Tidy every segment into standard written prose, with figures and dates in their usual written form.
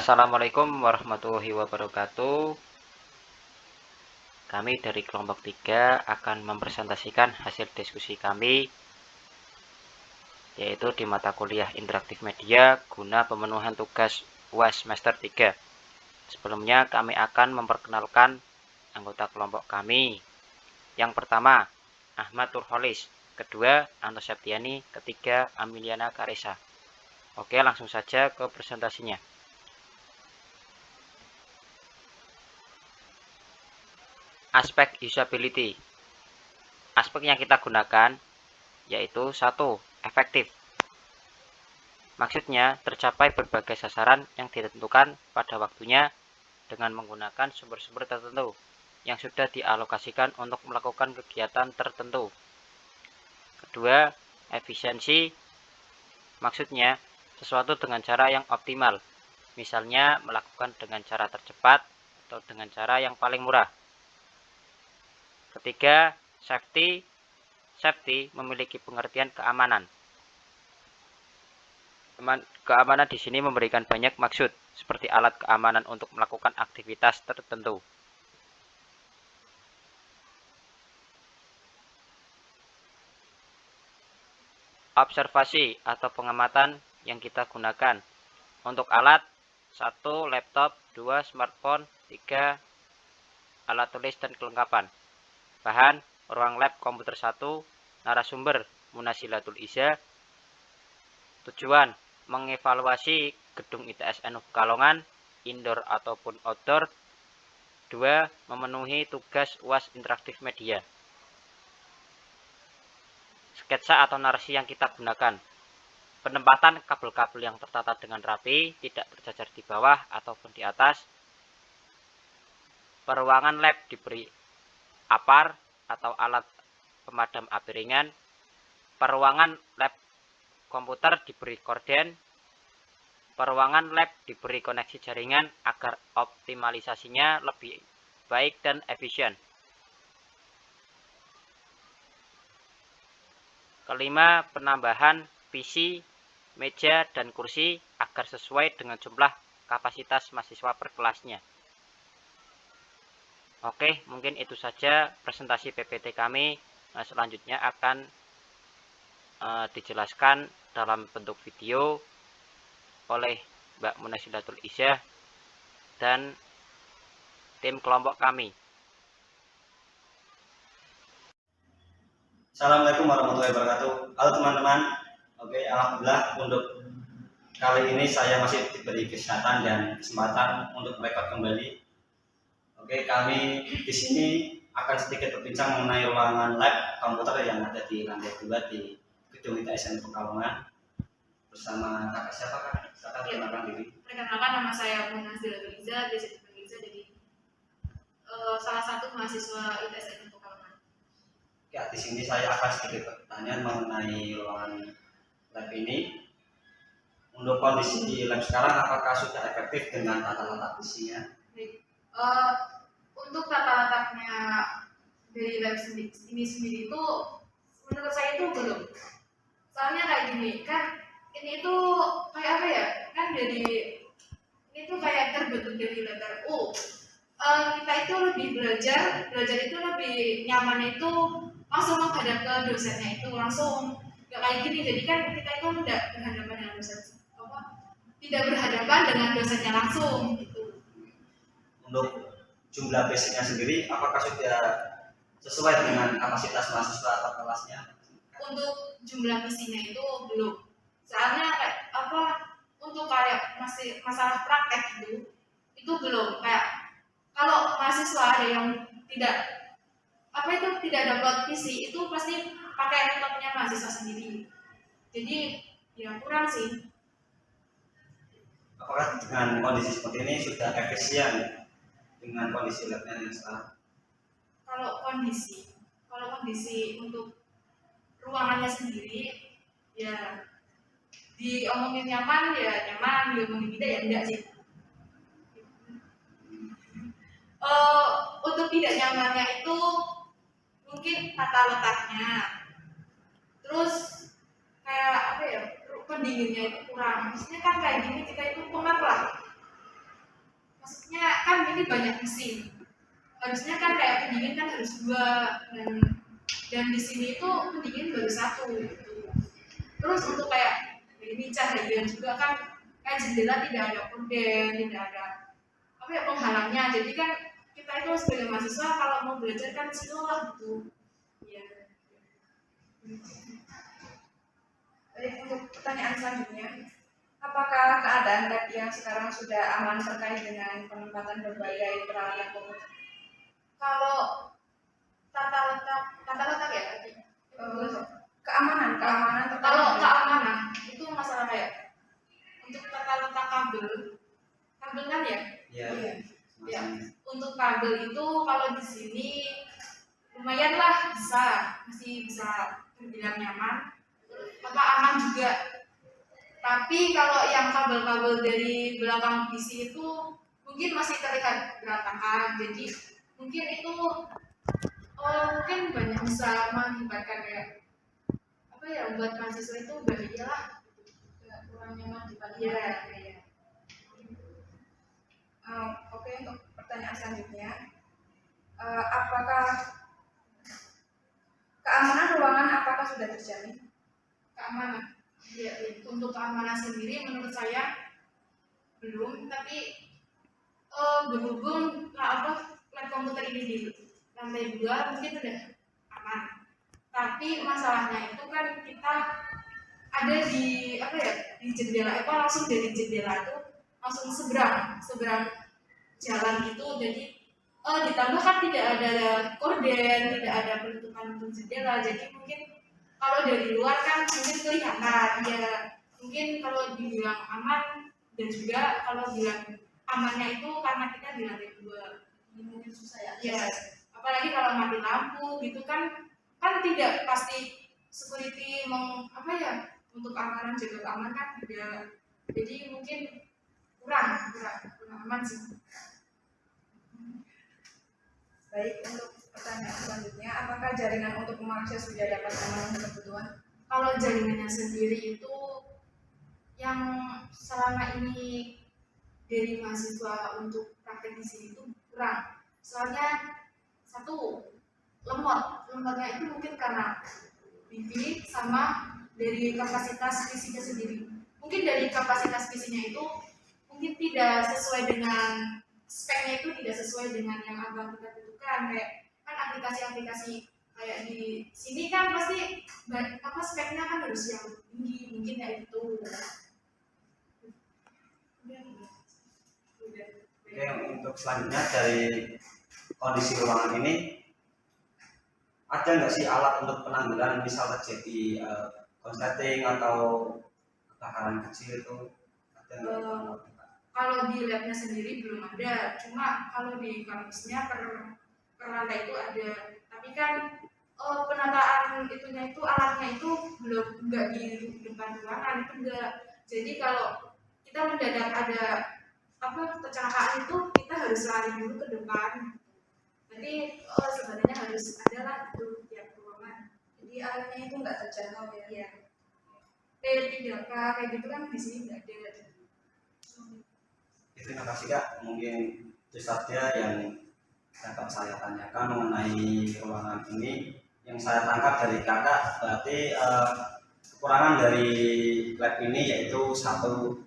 Assalamualaikum warahmatullahi wabarakatuh. Kami dari kelompok 3 akan mempresentasikan hasil diskusi kami, yaitu di mata kuliah interaktif media guna pemenuhan tugas UAS semester 3. Sebelumnya kami akan memperkenalkan anggota kelompok kami. Yang pertama, Ahmad Turholis. Kedua, Anto Septiani. Ketiga, Amiliana Karesa. Oke, langsung saja ke presentasinya. Aspek usability. Aspek yang kita gunakan yaitu 1. Efektif. Maksudnya tercapai berbagai sasaran yang ditentukan pada waktunya dengan menggunakan sumber-sumber tertentu yang sudah dialokasikan untuk melakukan kegiatan tertentu. Kedua, efisiensi. Maksudnya sesuatu dengan cara yang optimal, misalnya melakukan dengan cara tercepat atau dengan cara yang paling murah. Ketiga, safety. Safety memiliki pengertian keamanan. Keamanan di sini memberikan banyak maksud, seperti alat keamanan untuk melakukan aktivitas tertentu. Observasi atau pengamatan yang kita gunakan. Untuk alat, 1. Laptop, 2. Smartphone, 3. Alat tulis dan kelengkapan. Bahan, ruang lab komputer 1, narasumber Munasilatul Iza. Tujuan, mengevaluasi gedung ITSN Pekalongan, indoor ataupun outdoor. 2. Memenuhi tugas UAS interaktif media. Sketsa atau narasi yang kita gunakan. Penempatan kabel-kabel yang tertata dengan rapi, tidak berjajar di bawah ataupun di atas. Peruangan lab diberi APAR atau alat pemadam api ringan. Peruangan lab komputer diberi korden. Peruangan lab diberi koneksi jaringan agar optimalisasinya lebih baik dan efisien. Kelima, penambahan PC, meja, dan kursi agar sesuai dengan jumlah kapasitas mahasiswa per kelasnya. Oke, mungkin itu saja presentasi PPT kami. Selanjutnya akan dijelaskan dalam bentuk video oleh Mbak Munasilatul Iza dan tim kelompok kami. Assalamualaikum warahmatullahi wabarakatuh. Halo teman-teman. Oke, alhamdulillah untuk kali ini saya masih diberi kesempatan dan kesempatan untuk merekod kembali. Oke, kami di sini akan sedikit berbincang mengenai ruangan lab komputer yang ada di lantai 2 di gedung ITSN Pekalongan bersama kakak siapa kak? Silakan perkenalkan diri. Perkenalkan, nama saya Munasilatul Iza, biasa dipanggil Iza, jadi salah satu mahasiswa ITSN Pekalongan. Ya, di sini saya akan sedikit bertanya mengenai ruangan lab ini. Untuk kondisi lab sekarang, apakah sudah efektif dengan tata letak isinya? Untuk tata letaknya dari lab ini sendiri itu menurut saya itu belum. Soalnya kayak gini kan, ini itu kayak apa ya? Kan dari ini tuh kayak terbentuk dari letter U. Kita itu lebih belajar itu lebih nyaman itu langsung menghadap ke dosennya, itu langsung nggak kayak gini. Jadi kan kita itu tidak berhadapan dengan dosen, tidak berhadapan dengan dosennya langsung gitu. Untuk jumlah basicnya sendiri, apakah sudah sesuai dengan kapasitas mahasiswa atau kelasnya? Untuk jumlah misinya itu belum. Soalnya kayak apa? Untuk kayak masih masalah praktek itu belum. Kayak kalau mahasiswa ada yang tidak dapat PC, itu pasti pakai laptopnya mahasiswa sendiri. Jadi ya kurang sih. Apakah dengan kondisi seperti ini sudah efisien dengan kondisi labnya yang sekarang? Kalau kondisi untuk ruangannya sendiri ya diomongin nyaman ya nyaman, diomongin tidak ya enggak sih. Untuk tidak nyamannya itu mungkin tata letaknya, terus kayak apa ya, pendinginnya itu kurang. Maksudnya kan kayak gini kita itu pengap lah, maksudnya kan ini banyak mesin, harusnya kan kayak pendingin kan harus dua, dan di sini itu pendingin baru satu gitu. Terus untuk kayak ini cahaya juga kan, kayak jendela tidak ada korden, tidak ada apa ya penghalangnya, jadi kan kita itu sebagai mahasiswa kalau mau belajar kan situ lah gitu ya. Baik, untuk pertanyaan selanjutnya, apakah keadaan lab yang sekarang sudah aman terkait dengan penempatan berbagai peralatan komputer? Kalau tata letak ya tadi. Keamanan terkait Kalau dengan- keamanan itu masalah kayak untuk tata letak kabel kan ya. Ya, Iya. Ya, untuk kabel itu kalau di sini lumayan lah, masih bisa terbilang nyaman, aman juga. Tapi kalau yang kabel-kabel dari belakang PC itu mungkin masih terlihat berantakan, jadi mungkin itu mungkin banyak bisa mengakibatkan kayak apa ya, buat mahasiswa itu bahaya lah, kurang nyaman dipakai. Ya. Oke, untuk pertanyaan selanjutnya, apakah keamanan ruangan apakah sudah terjamin? Keamanan ya, untuk keamanan sendiri menurut saya belum, tapi berhubung lab komputer ini di lantai 2 mungkin sudah aman, tapi masalahnya itu kan kita ada di apa ya, di jendela itu langsung dari jendela itu langsung seberang jalan gitu, jadi ditambah kan tidak ada korden, tidak ada penutupan untuk jendela, jadi mungkin kalau dari luar kan mungkin kelihatan ya, mungkin kalau dibilang aman, dan juga kalau bilang amannya itu karena kita di lantai 2, ini mungkin susah ya. Apalagi kalau mati lampu gitu kan tidak pasti security apa ya, untuk keamanan, jaga keamanan kan tidak, jadi mungkin kurang aman sih. Baik, untuk pertanyaan selanjutnya, apakah jaringan untuk mengakses sudah dapat memenuhi kebutuhan? Kalau jaringannya sendiri itu yang selama ini dari mahasiswa untuk praktek di sini itu kurang. Soalnya satu, lemotnya itu mungkin karena wifi sama dari kapasitas PC-nya sendiri. Mungkin dari kapasitas PC-nya itu mungkin tidak sesuai dengan speknya, itu tidak sesuai dengan yang abang kita butuhkan, kayak kan aplikasi-aplikasi kayak di sini kan pasti apa speknya kan harus yang tinggi, mungkin ya itu. Oke, untuk selanjutnya dari kondisi ruangan ini, ada nggak sih alat untuk penanggulangan misal terjadi konsleting atau kebakaran kecil itu? Ada nggak? Kalau di labnya sendiri belum ada, cuma kalau di kampusnya per lantai itu ada. Tapi kan penataan itunya itu, alatnya itu belum, nggak di depan ruangan itu enggak. Jadi kalau kita mendadak ada apa kecelakaan itu kita harus lari dulu ke depan. Jadi sebenarnya harus ada lah itu tiap ruangan. Jadi alatnya itu nggak terjangkau ya? Iya. T3K kayak gitu kan di sini nggak ada. Terima kasih Kak, mungkin itu saja yang dapat saya tanyakan mengenai ruangan ini. Yang saya tangkap dari kakak berarti kekurangan dari lab ini yaitu satu,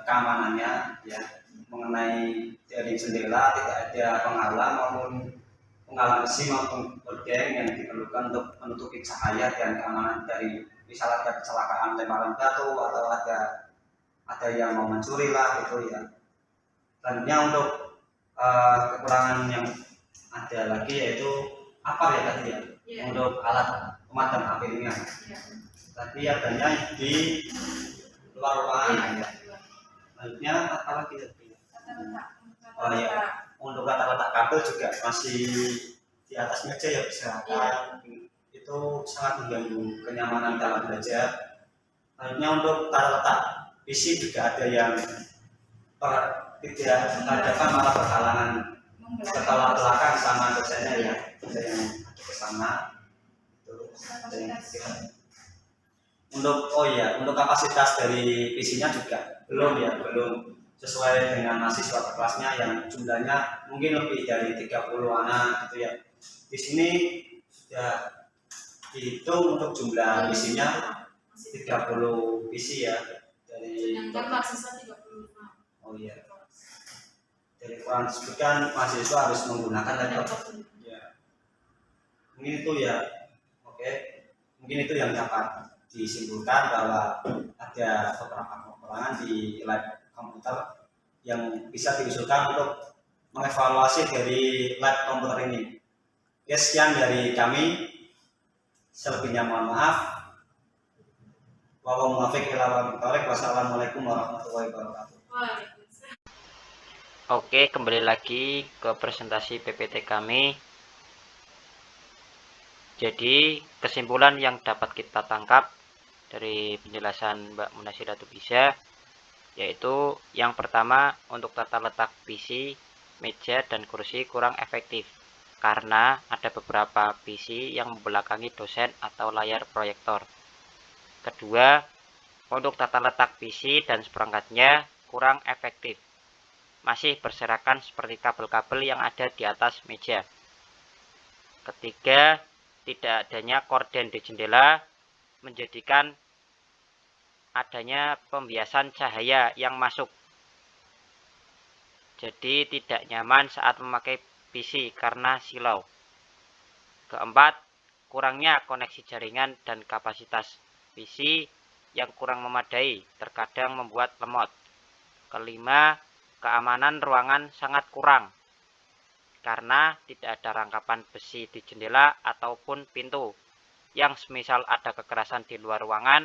keamanannya ya, mengenai dari jendela tidak ada penghalang maupun penghalang besi maupun gorden yang diperlukan untuk menutupi cahaya, dan keamanan dari misalnya ada kecelakaan lemparan batu atau ada yang mau mencuri lah itu ya. Selanjutnya untuk kekurangan yang ada lagi yaitu apa ya tadi ya, untuk alat pemadam api ringan. Tadi adanya di luar ruangan ya. Selanjutnya apa lagi tadi? Oh ya, untuk letak kabel juga masih di atas meja ya bisa. Itu sangat mengganggu kenyamanan dalam belajar. Selanjutnya untuk tata letak PC juga ada yang tidak berhadapan malah berhalangan kepala belakang sama dosennya ya, ada yang ke sana. Untuk untuk kapasitas dari PC-nya juga belum sesuai dengan mahasiswa kelasnya yang jumlahnya mungkin lebih dari 30 anak gitu ya. Di sini sudah dihitung untuk jumlah isinya 30 PC ya dari sedangkan mahasiswa 35. oh iya, dari Quran disebutkan mahasiswa harus menggunakan laptop ya. Mungkin itu ya, oke, mungkin itu yang dapat disimpulkan bahwa ada beberapa kekurangan di lab komputer yang bisa diusulkan untuk mengevaluasi dari lab komputer ini. Ya, sekian dari kami, selebihnya mohon maaf. Wassalamualaikum warahmatullahi wabarakatuh. Oke, kembali lagi ke presentasi PPT kami. Jadi, kesimpulan yang dapat kita tangkap dari penjelasan Mbak Munasiratu Bisa, yaitu yang pertama, untuk tata letak PC, meja, dan kursi kurang efektif karena ada beberapa PC yang membelakangi dosen atau layar proyektor. Kedua, untuk tata letak PC dan seperangkatnya kurang efektif, masih berserakan seperti kabel-kabel yang ada di atas meja. Ketiga, tidak adanya korden di jendela menjadikan adanya pembiasan cahaya yang masuk. Jadi tidak nyaman saat memakai PC karena silau. Keempat, kurangnya koneksi jaringan dan kapasitas PC yang kurang memadai terkadang membuat lemot. Kelima, keamanan ruangan sangat kurang karena tidak ada rangkapan besi di jendela ataupun pintu yang semisal ada kekerasan di luar ruangan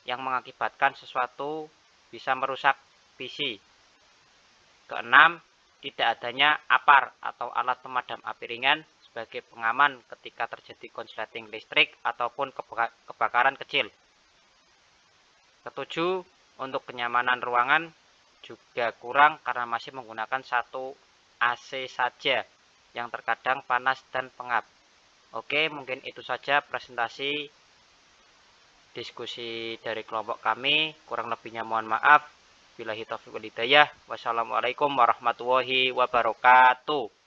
yang mengakibatkan sesuatu bisa merusak PC. Keenam, tidak adanya APAR atau alat pemadam api ringan sebagai pengaman ketika terjadi konsleting listrik ataupun kebakaran kecil. Ketujuh, untuk kenyamanan ruangan juga kurang karena masih menggunakan satu AC saja yang terkadang panas dan pengap. Oke, mungkin itu saja presentasi diskusi dari kelompok kami. Kurang lebihnya mohon maaf. Billahi taufiq wal hidayah. Wassalamualaikum warahmatullahi wabarakatuh.